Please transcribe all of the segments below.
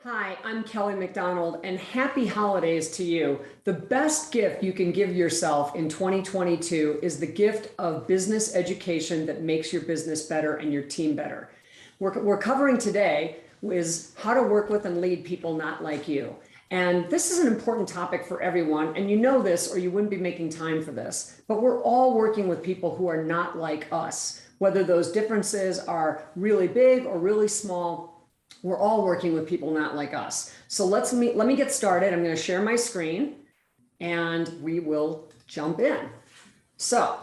Hi, I'm Kelly McDonald, and happy holidays to you. The best gift you can give yourself in 2022 is the gift of business education that makes your business better and your team better. We're covering today is how to work with and lead people not like you. And this is an important topic for everyone, and you know this or you wouldn't be making time for this, but we're all working with people who are not like us. Whether those differences are really big or really small, we're all working with people not like us. So let me get started. I'm going to share my screen and we will jump in. So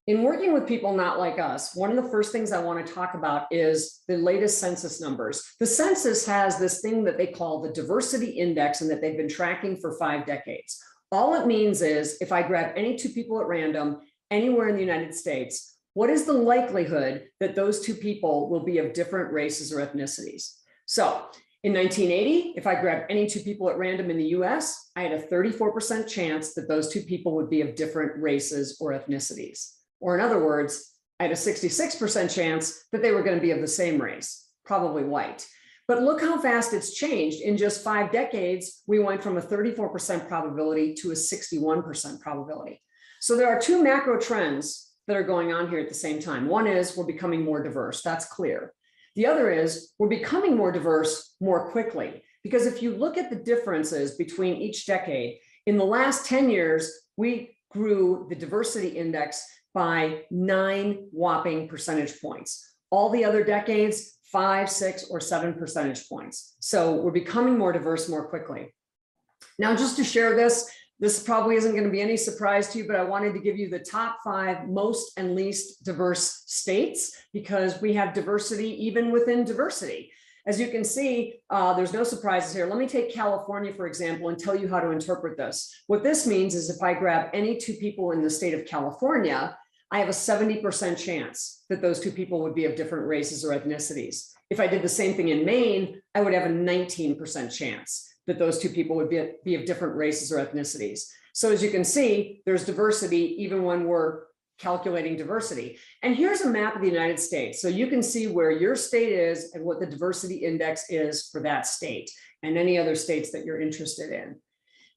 in working with people not like us, one of the first things I want to talk about is the latest census numbers. The census has this thing that they call the diversity index and that they've been tracking for 5 decades. All it means is if I grab any 2 people at random anywhere in the United States, what is the likelihood that those 2 people will be of different races or ethnicities? So in 1980, if I grabbed any 2 people at random in the US, I had a 34% chance that those 2 people would be of different races or ethnicities. Or in other words, I had a 66% chance that they were going to be of the same race, probably white. But look how fast it's changed. In just 5 decades, we went from a 34% probability to a 61% probability. So there are 2 macro trends that are going on here at the same time. One is we're becoming more diverse. That's clear. The other is we're becoming more diverse more quickly. Because if you look at the differences between each decade, in the last 10 years, we grew the diversity index by 9 whopping percentage points. All the other decades, 5, 6, or 7 percentage points. So we're becoming more diverse more quickly. Now, just to share this probably isn't going to be any surprise to you, but I wanted to give you the top 5 most and least diverse states because we have diversity even within diversity. As you can see, there's no surprises here. Let me take California, for example, and tell you how to interpret this. What this means is if I grab any 2 people in the state of California, I have a 70% chance that those 2 people would be of different races or ethnicities. If I did the same thing in Maine, I would have a 19% chance that those 2 people would be of different races or ethnicities. So as you can see, there's diversity even when we're calculating diversity. And here's a map of the United States. So you can see where your state is and what the diversity index is for that state and any other states that you're interested in.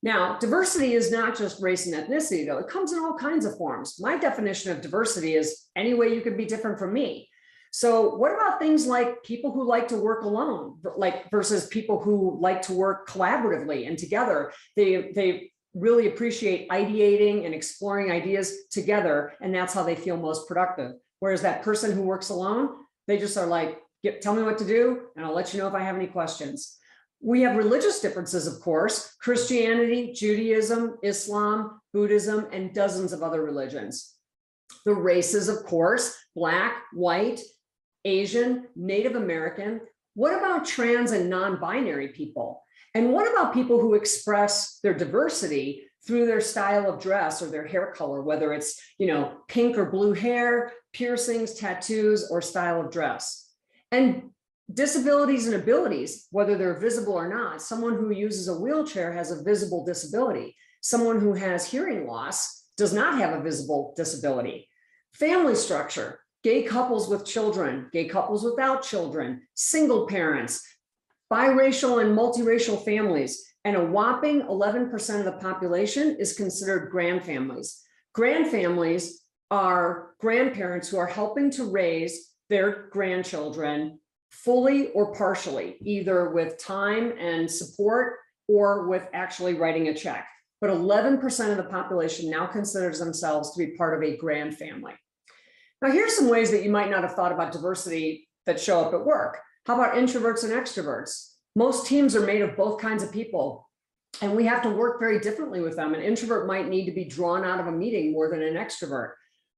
Now, diversity is not just race and ethnicity, though. It comes in all kinds of forms. My definition of diversity is any way you can be different from me. So what about things like people who like to work alone, like versus people who like to work collaboratively and together? They really appreciate ideating and exploring ideas together, and that's how they feel most productive. Whereas that person who works alone, they just are like, tell me what to do, and I'll let you know if I have any questions. We have religious differences, of course: Christianity, Judaism, Islam, Buddhism, and dozens of other religions. The races, of course: Black, white, Asian, Native American. What about trans and non-binary people? And what about people who express their diversity through their style of dress or their hair color, whether it's, pink or blue hair, piercings, tattoos, or style of dress? And disabilities and abilities, whether they're visible or not. Someone who uses a wheelchair has a visible disability. Someone who has hearing loss does not have a visible disability. Family structure: gay couples with children, gay couples without children, single parents, biracial and multiracial families, and a whopping 11% of the population is considered grandfamilies. Grandfamilies are grandparents who are helping to raise their grandchildren fully or partially, either with time and support or with actually writing a check. But 11% of the population now considers themselves to be part of a grand family. Now, here's some ways that you might not have thought about diversity that show up at work. How about introverts and extroverts? Most teams are made of both kinds of people, and we have to work very differently with them. An introvert might need to be drawn out of a meeting more than an extrovert.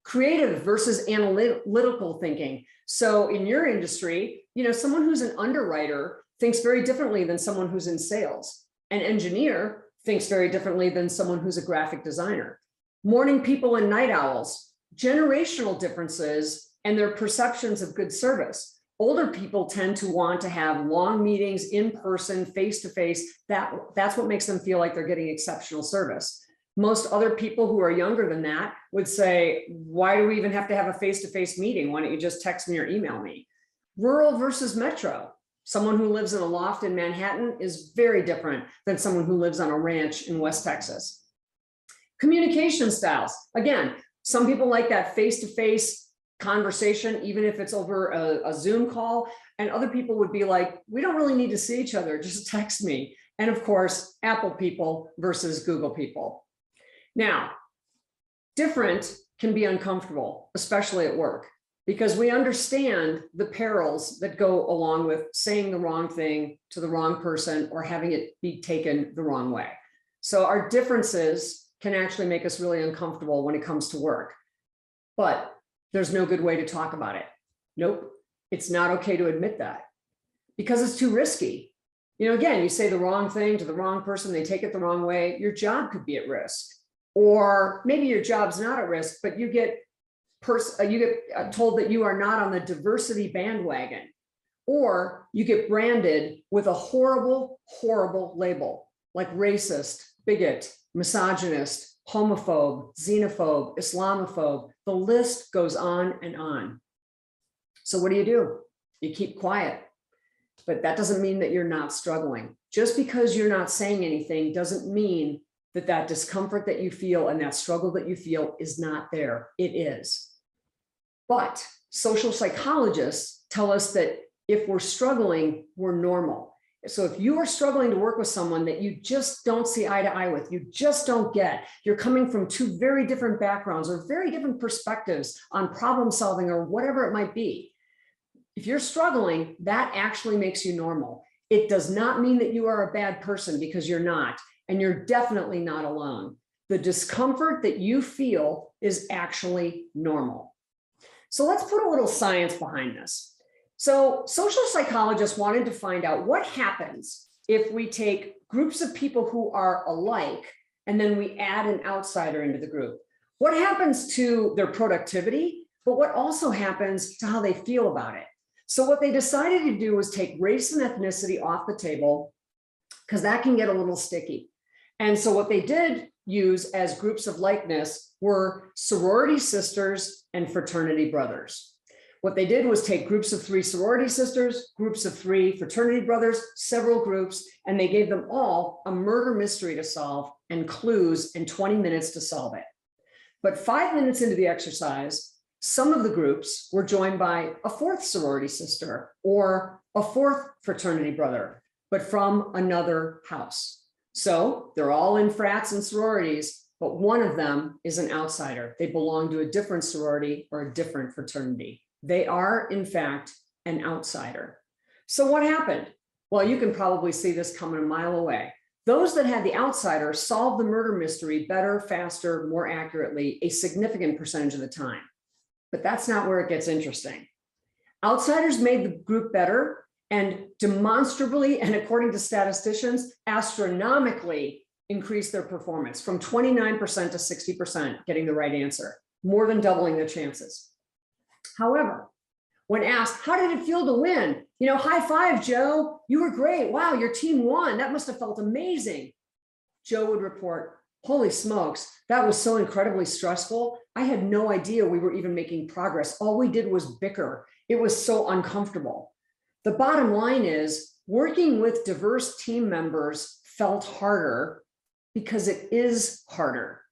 Creative versus analytical thinking. So in your industry, someone who's an underwriter thinks very differently than someone who's in sales. An engineer thinks very differently than someone who's a graphic designer. Morning people and night owls. Generational differences and their perceptions of good service. Older people tend to want to have long meetings in person, face-to-face. That's what makes them feel like they're getting exceptional service. Most other people who are younger than that would say, why do we even have to have a face-to-face meeting? Why don't you just text me or email me? Rural versus metro. Someone who lives in a loft in Manhattan is very different than someone who lives on a ranch in West Texas. Communication styles. Again, some people like that face-to-face conversation, even if it's over a Zoom call, and other people would be like, we don't really need to see each other, just text me. And of course, Apple people versus Google people. Now, different can be uncomfortable, especially at work, because we understand the perils that go along with saying the wrong thing to the wrong person or having it be taken the wrong way. So our differences can actually make us really uncomfortable when it comes to work. But there's no good way to talk about it. Nope, it's not okay to admit that because it's too risky. You know, again, you say the wrong thing to the wrong person, they take it the wrong way, your job could be at risk. Or maybe your job's not at risk, but you get told that you are not on the diversity bandwagon, or you get branded with a horrible, horrible label like racist, bigot, misogynist, homophobe, xenophobe, Islamophobe. The list goes on and on. So what do? You keep quiet. But that doesn't mean that you're not struggling. Just because you're not saying anything doesn't mean that that discomfort that you feel and that struggle that you feel is not there. It is. But social psychologists tell us that if we're struggling, we're normal. So if you are struggling to work with someone that you just don't see eye to eye with, you just don't get, you're coming from two very different backgrounds or very different perspectives on problem solving or whatever it might be. If you're struggling, that actually makes you normal. It does not mean that you are a bad person, because you're not, and you're definitely not alone. The discomfort that you feel is actually normal. So let's put a little science behind this. So social psychologists wanted to find out what happens if we take groups of people who are alike and then we add an outsider into the group. What happens to their productivity, but what also happens to how they feel about it? So what they decided to do was take race and ethnicity off the table, because that can get a little sticky. And so what they did use as groups of likeness were sorority sisters and fraternity brothers. What they did was take groups of 3 sorority sisters, groups of 3 fraternity brothers, several groups, and they gave them all a murder mystery to solve and clues and 20 minutes to solve it. But 5 minutes into the exercise, some of the groups were joined by a 4th sorority sister or a 4th fraternity brother, but from another house. So they're all in frats and sororities, but one of them is an outsider. They belong to a different sorority or a different fraternity. They are, in fact, an outsider. So what happened? Well, you can probably see this coming a mile away. Those that had the outsider solved the murder mystery better, faster, more accurately, a significant percentage of the time. But that's not where it gets interesting. Outsiders made the group better, and demonstrably, and according to statisticians, astronomically increased their performance from 29% to 60% getting the right answer, more than doubling their chances. However, when asked, how did it feel to win? You know, high five, Joe, you were great. Wow, your team won. That must have felt amazing. Joe would report, holy smokes, that was so incredibly stressful. I had no idea we were even making progress. All we did was bicker. It was so uncomfortable. The bottom line is, working with diverse team members felt harder because it is harder,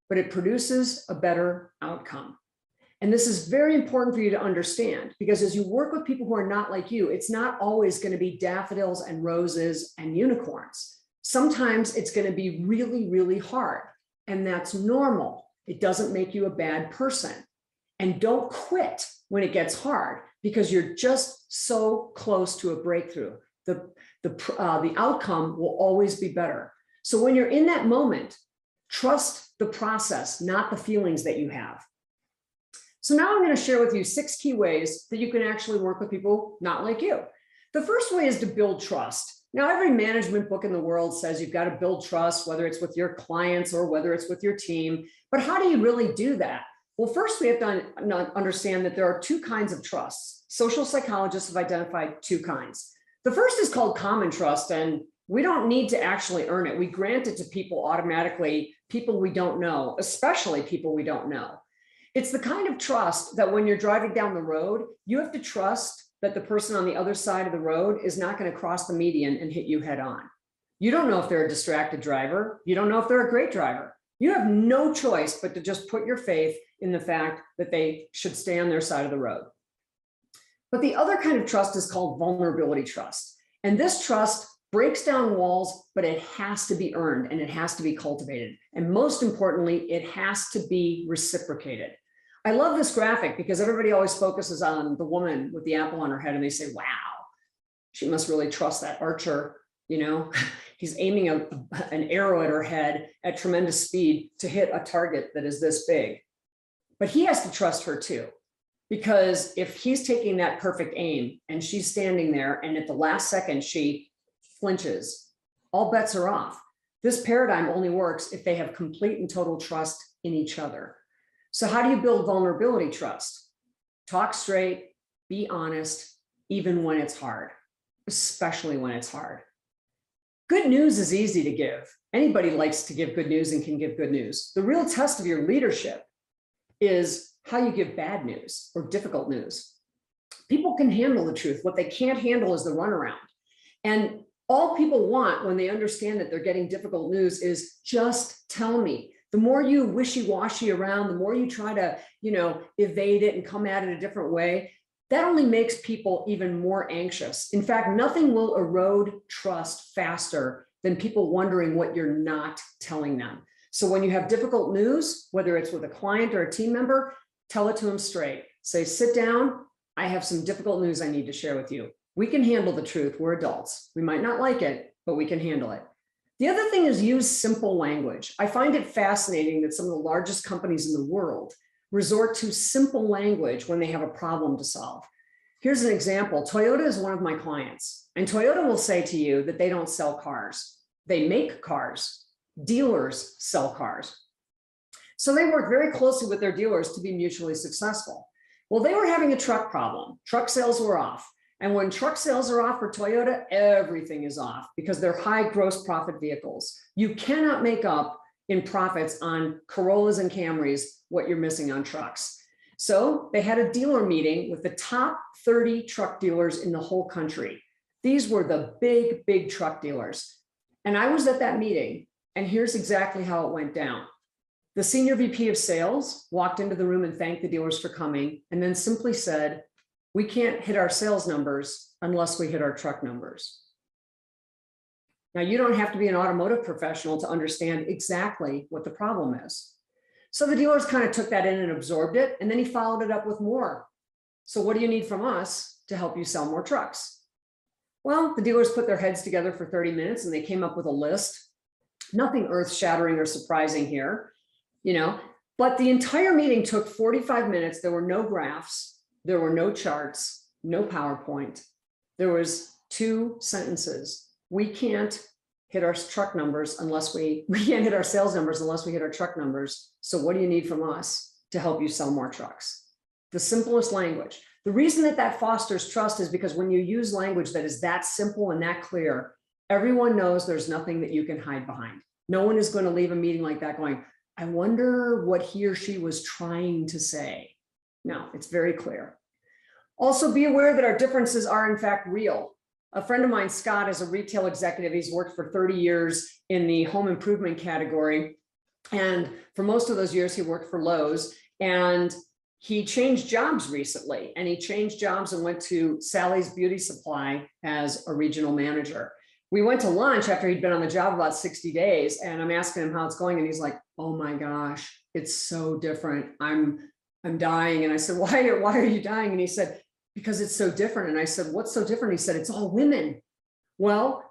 but it produces a better outcome. And this is very important for you to understand, because as you work with people who are not like you, it's not always going to be daffodils and roses and unicorns. Sometimes it's going to be really, really hard, and that's normal. It doesn't make you a bad person. And don't quit when it gets hard, because you're just so close to a breakthrough. The outcome will always be better. So when you're in that moment, trust the process, not the feelings that you have. So now I'm going to share with you 6 key ways that you can actually work with people not like you. The first way is to build trust. Now, every management book in the world says you've got to build trust, whether it's with your clients or whether it's with your team. But how do you really do that? Well, first we have to understand that there are 2 kinds of trusts. Social psychologists have identified 2 kinds. The first is called common trust, and we don't need to actually earn it. We grant it to people automatically, people we don't know, especially people we don't know. It's the kind of trust that when you're driving down the road, you have to trust that the person on the other side of the road is not going to cross the median and hit you head on. You don't know if they're a distracted driver. You don't know if they're a great driver. You have no choice but to just put your faith in the fact that they should stay on their side of the road. But the other kind of trust is called vulnerability trust. And this trust breaks down walls, but it has to be earned and it has to be cultivated. And most importantly, it has to be reciprocated. I love this graphic because everybody always focuses on the woman with the apple on her head and they say, wow, she must really trust that archer. You know, he's aiming an arrow at her head at tremendous speed to hit a target that is this big. But he has to trust her too, because if he's taking that perfect aim and she's standing there and at the last second she flinches, all bets are off. This paradigm only works if they have complete and total trust in each other. So how do you build vulnerability trust? Talk straight, be honest, even when it's hard, especially when it's hard. Good news is easy to give. Anybody likes to give good news and can give good news. The real test of your leadership is how you give bad news or difficult news. People can handle the truth. What they can't handle is the runaround. And all people want when they understand that they're getting difficult news is just tell me. The more you wishy-washy around, the more you try to, evade it and come at it a different way, that only makes people even more anxious. In fact, nothing will erode trust faster than people wondering what you're not telling them. So when you have difficult news, whether it's with a client or a team member, tell it to them straight. Say, sit down. I have some difficult news I need to share with you. We can handle the truth. We're adults. We might not like it, but we can handle it. The other thing is use simple language. I find it fascinating that some of the largest companies in the world resort to simple language when they have a problem to solve. Here's an example. Toyota is one of my clients, and Toyota will say to you that they don't sell cars. They make cars. Dealers sell cars. So they work very closely with their dealers to be mutually successful. Well, they were having a truck problem. Truck sales were off. And when truck sales are off for Toyota, everything is off because they're high gross profit vehicles. You cannot make up in profits on Corollas and Camrys what you're missing on trucks. So they had a dealer meeting with the top 30 truck dealers in the whole country. These were the big truck dealers. And I was at that meeting, and here's exactly how it went down. The senior VP of sales walked into the room and thanked the dealers for coming, and then simply said, we can't hit our sales numbers unless we hit our truck numbers. Now, you don't have to be an automotive professional to understand exactly what the problem is. So the dealers kind of took that in and absorbed it, and then he followed it up with more. So what do you need from us to help you sell more trucks? Well, the dealers put their heads together for 30 minutes and they came up with a list. Nothing earth-shattering or surprising here, but the entire meeting took 45 minutes. There were no graphs. There were no charts, no PowerPoint. There was 2 sentences. We can't hit our truck numbers unless we can't hit our sales numbers unless we hit our truck numbers. So what do you need from us to help you sell more trucks? The simplest language. The reason that fosters trust is because when you use language that is that simple and that clear, everyone knows there's nothing that you can hide behind. No one is going to leave a meeting like that going, I wonder what he or she was trying to say. No, it's very clear. Also, be aware that our differences are in fact real. A friend of mine, Scott, is a retail executive. He's worked for 30 years in the home improvement category. And for most of those years, he worked for Lowe's. And he changed jobs recently. And he changed jobs and went to Sally's Beauty Supply as a regional manager. We went to lunch after he'd been on the job about 60 days. And I'm asking him how it's going. And he's like, oh my gosh, it's so different. I'm dying. And I said, why are you dying? And he said, because it's so different. And I said, what's so different? He said, it's all women. Well,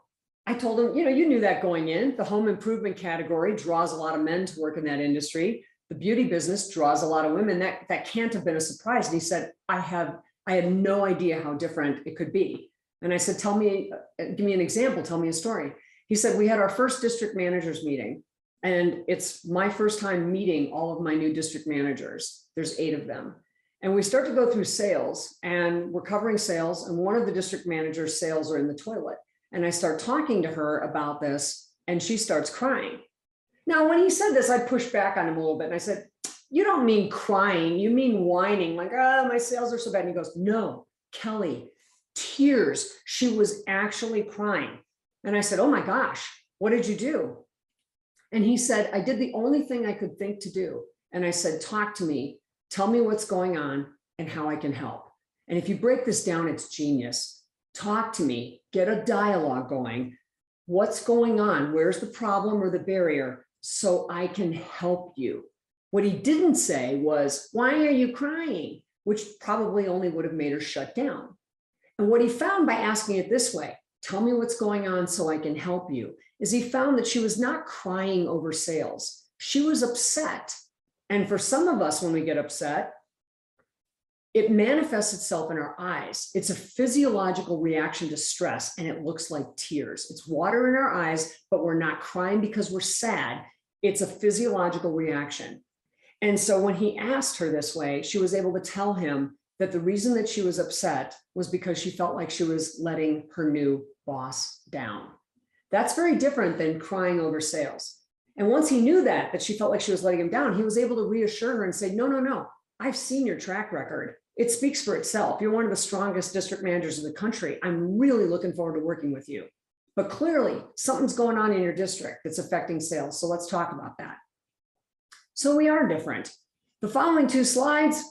I told him, you knew that going in. The home improvement category draws a lot of men to work in that industry. The beauty business draws a lot of women. That can't have been a surprise. And he said, I had no idea how different it could be. And I said, give me an example. Tell me a story. He said, we had our first district managers meeting. And it's my first time meeting all of my new district managers. There's 8 of them. And we start to go through sales, and we're covering sales, and one of the district managers' sales are in the toilet. And I start talking to her about this, and she starts crying. Now, when he said this, I pushed back on him a little bit, and I said, you don't mean crying, you mean whining, like, oh, my sales are so bad. And he goes, no, Kelly, tears. She was actually crying. And I said, oh my gosh, what did you do? And he said, I did the only thing I could think to do. And I said, talk to me, tell me what's going on and how I can help. And if you break this down, it's genius. Talk to me, get a dialogue going. What's going on? Where's the problem or the barrier so I can help you? What he didn't say was, why are you crying? Which probably only would have made her shut down. And what he found by asking it this way, tell me what's going on so I can help you, is he found that she was not crying over sales. She was upset. And for some of us, when we get upset, it manifests itself in our eyes. It's a physiological reaction to stress, and it looks like tears. It's water in our eyes, but we're not crying because we're sad. It's a physiological reaction. And so when he asked her this way, she was able to tell him that the reason that she was upset was because she felt like she was letting her new boss down. That's very different than crying over sales. And once he knew that she felt like she was letting him down, he was able to reassure her and say, no, no, no, I've seen your track record. It speaks for itself. You're one of the strongest district managers in the country. I'm really looking forward to working with you. But clearly something's going on in your district that's affecting sales. So let's talk about that. So we are different. The following 2 slides,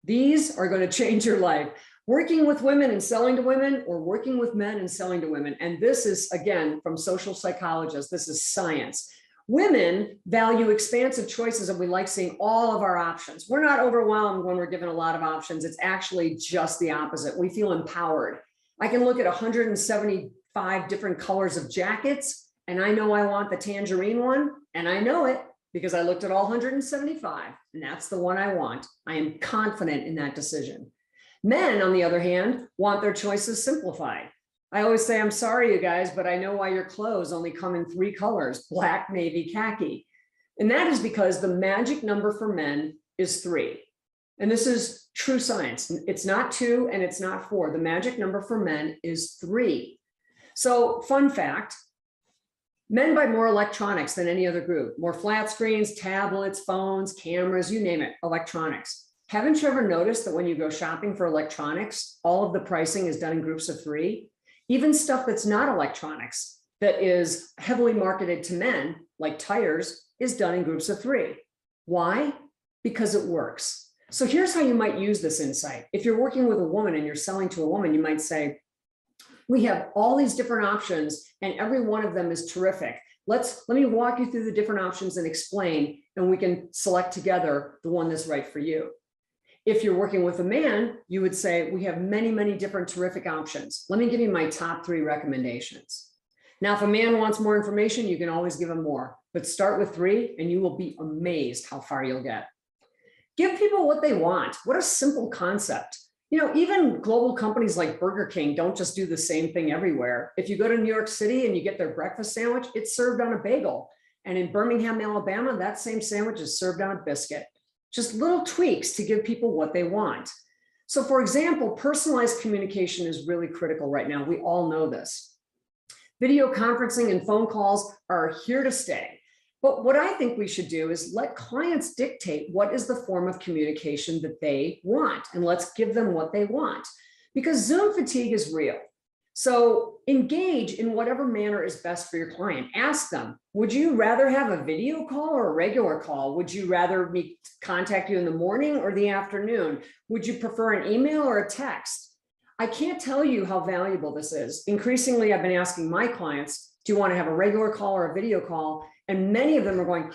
these are going to change your life. Working with women and selling to women, or working with men and selling to women. And this is, again, from social psychologists. This is science. Women value expansive choices, and we like seeing all of our options. We're not overwhelmed when we're given a lot of options. It's actually just the opposite. We feel empowered. I can look at 175 different colors of jackets, and I know I want the tangerine one, and I know it because I looked at all 175, and that's the one I want. I am confident in that decision. Men, on the other hand, want their choices simplified. I always say, I'm sorry, you guys, but I know why your clothes only come in 3 colors, black, navy, khaki. And that is because the magic number for men is 3. And this is true science. It's not 2 and it's not 4. The magic number for men is 3. So fun fact, men buy more electronics than any other group, more flat screens, tablets, phones, cameras, you name it, electronics. Haven't you ever noticed that when you go shopping for electronics, all of the pricing is done in groups of 3? Even stuff that's not electronics, that is heavily marketed to men, like tires, is done in groups of 3. Why? Because it works. So here's how you might use this insight. If you're working with a woman and you're selling to a woman, you might say, we have all these different options and every one of them is terrific. Let me walk you through the different options and explain, and we can select together the one that's right for you. If you're working with a man, you would say, we have many, many different terrific options. Let me give you my top 3 recommendations. Now, if a man wants more information, you can always give him more, but start with 3 and you will be amazed how far you'll get. Give people what they want. What a simple concept. You know, even global companies like Burger King don't just do the same thing everywhere. If you go to New York City and you get their breakfast sandwich, it's served on a bagel. And in Birmingham, Alabama, that same sandwich is served on a biscuit. Just little tweaks to give people what they want. So for example, personalized communication is really critical right now. We all know this. Video conferencing and phone calls are here to stay. But what I think we should do is let clients dictate what is the form of communication that they want, and let's give them what they want, because Zoom fatigue is real. So engage in whatever manner is best for your client. Ask them, would you rather have a video call or a regular call? Would you rather me contact you in the morning or the afternoon? Would you prefer an email or a text? I can't tell you how valuable this is. Increasingly, I've been asking my clients, do you want to have a regular call or a video call? And many of them are going,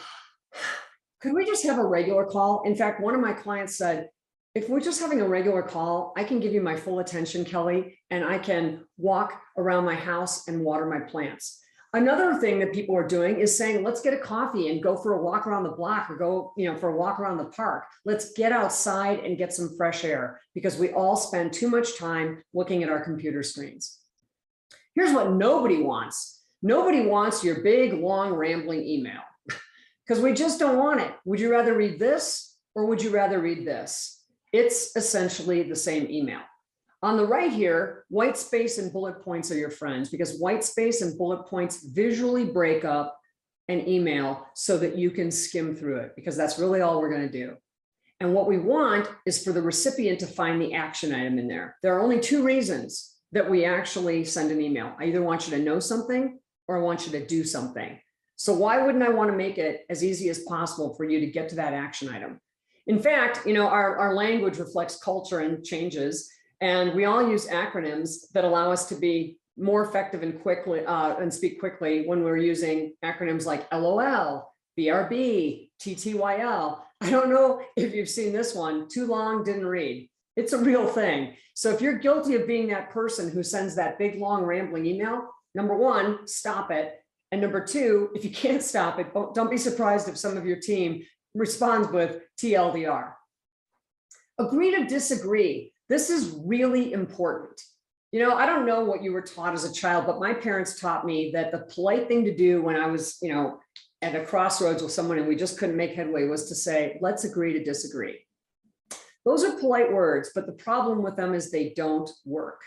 could we just have a regular call? In fact, one of my clients said, if we're just having a regular call, I can give you my full attention, Kelly, and I can walk around my house and water my plants. Another thing that people are doing is saying, let's get a coffee and go for a walk around the block, or go, for a walk around the park. Let's get outside and get some fresh air, because we all spend too much time looking at our computer screens. Here's what nobody wants. Nobody wants your big, long, rambling email, because we just don't want it. Would you rather read this or would you rather read this? It's essentially the same email. On the right here, white space and bullet points are your friends, because white space and bullet points visually break up an email so that you can skim through it, because that's really all we're going to do. And what we want is for the recipient to find the action item in there. There are only 2 reasons that we actually send an email. I either want you to know something or I want you to do something. So why wouldn't I want to make it as easy as possible for you to get to that action item? In fact, our language reflects culture and changes, and we all use acronyms that allow us to be more effective and quickly and speak quickly when we're using acronyms like LOL, BRB, TTYL. I don't know if you've seen this one, too long, didn't read. It's a real thing. So if you're guilty of being that person who sends that big, long, rambling email, number one, stop it. And number two, if you can't stop it, don't be surprised if some of your team responds with TLDR. Agree to disagree. This is really important. I don't know what you were taught as a child, but my parents taught me that the polite thing to do when I was, at a crossroads with someone and we just couldn't make headway was to say, let's agree to disagree. Those are polite words, but the problem with them is they don't work.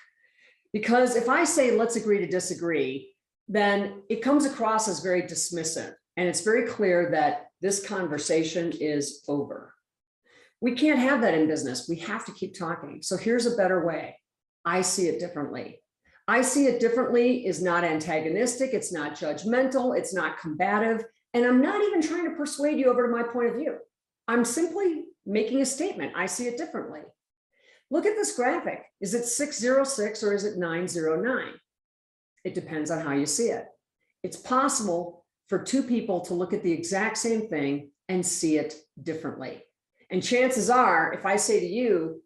Because if I say, let's agree to disagree, then it comes across as very dismissive. And it's very clear that this conversation is over. We can't have that in business. We have to keep talking. So here's a better way. I see it differently. I see it differently is not antagonistic. It's not judgmental. It's not combative. And I'm not even trying to persuade you over to my point of view. I'm simply making a statement. I see it differently. Look at this graphic. Is it 606 or is it 909? It depends on how you see it. It's possible for two people to look at the exact same thing and see it differently. And chances are, if I say to you,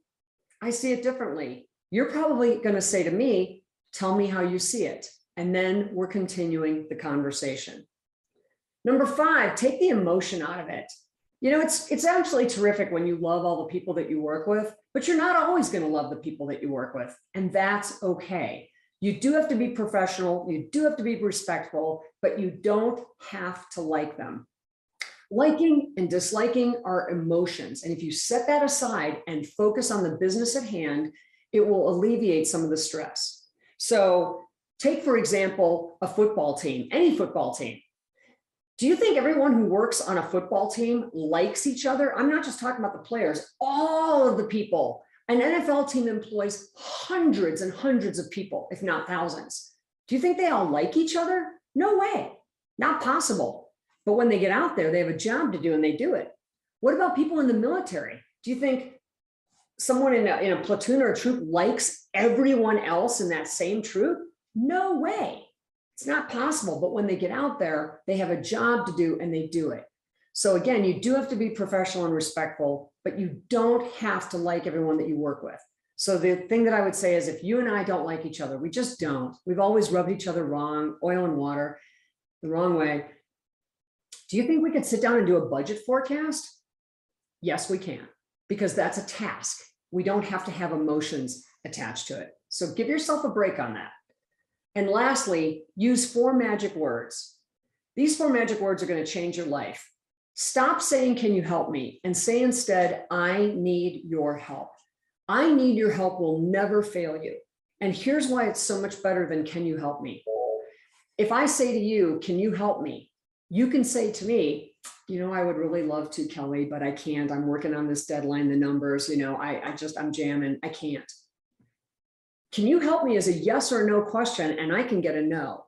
I see it differently, you're probably going to say to me, tell me how you see it. And then we're continuing the conversation. Number 5, take the emotion out of it. It's actually terrific when you love all the people that you work with, but you're not always going to love the people that you work with. And that's okay. You do have to be professional. You do have to be respectful, but you don't have to like them. Liking and disliking are emotions. And if you set that aside and focus on the business at hand, it will alleviate some of the stress. So take, for example, a football team, any football team. Do you think everyone who works on a football team likes each other? I'm not just talking about the players, all of the people. An NFL team employs hundreds and hundreds of people, if not thousands. Do you think they all like each other? No way, not possible. But when they get out there, they have a job to do and they do it. What about people in the military? Do you think someone in a platoon or a troop likes everyone else in that same troop? No way. It's not possible. But when they get out there, they have a job to do and they do it. So again, you do have to be professional and respectful, but you don't have to like everyone that you work with. So the thing that I would say is if you and I don't like each other, we just don't. We've always rubbed each other wrong, oil and water, the wrong way. Do you think we could sit down and do a budget forecast? Yes, we can, because that's a task. We don't have to have emotions attached to it. So give yourself a break on that. And lastly, use 4 magic words. These 4 magic words are going to change your life. Stop saying, can you help me? And say instead, I need your help. I need your help will never fail you. And here's why it's so much better than can you help me? If I say to you, can you help me? You can say to me, I would really love to, Kelly, but I can't. I'm working on this deadline, the numbers, I'm jamming. I can't. Can you help me is a yes or no question, and I can get a no.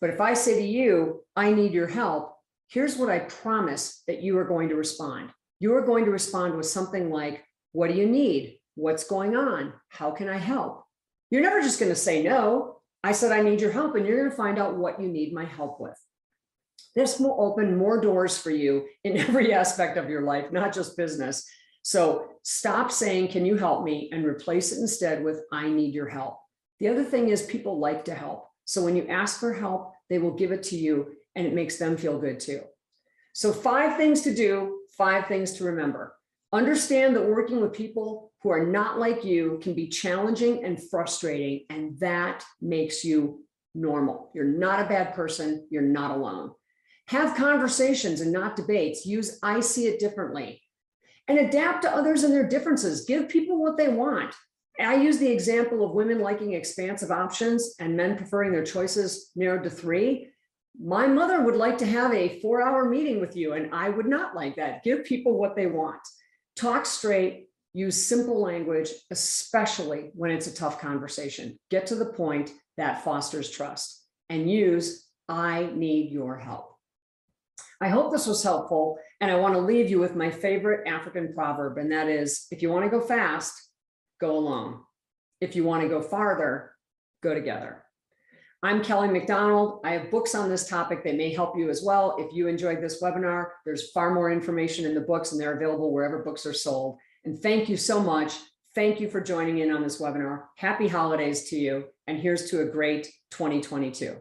But if I say to you, I need your help, here's what I promise that you are going to respond. You are going to respond with something like, what do you need? What's going on? How can I help? You're never just going to say no. I said, I need your help, and you're going to find out what you need my help with. This will open more doors for you in every aspect of your life, not just business. So stop saying, can you help me? And replace it instead with, I need your help. The other thing is people like to help. So when you ask for help, they will give it to you and it makes them feel good too. So 5 things to do, 5 things to remember. Understand that working with people who are not like you can be challenging and frustrating, and that makes you normal. You're not a bad person. You're not alone. Have conversations and not debates. Use I see it differently. And adapt to others and their differences. Give people what they want. I use the example of women liking expansive options and men preferring their choices narrowed to 3. My mother would like to have a 4-hour meeting with you, and I would not like that. Give people what they want. Talk straight, Use simple language, especially when it's a tough conversation. Get to the point that fosters trust, and use "I need your help." I hope this was helpful, and I want to leave you with my favorite African proverb, and that is, if you want to go fast, go alone. If you want to go farther, go together. I'm Kelly McDonald. I have books on this topic that may help you as well. If you enjoyed this webinar, there's far more information in the books, and they're available wherever books are sold. And thank you so much. Thank you for joining in on this webinar. Happy holidays to you, and here's to a great 2022.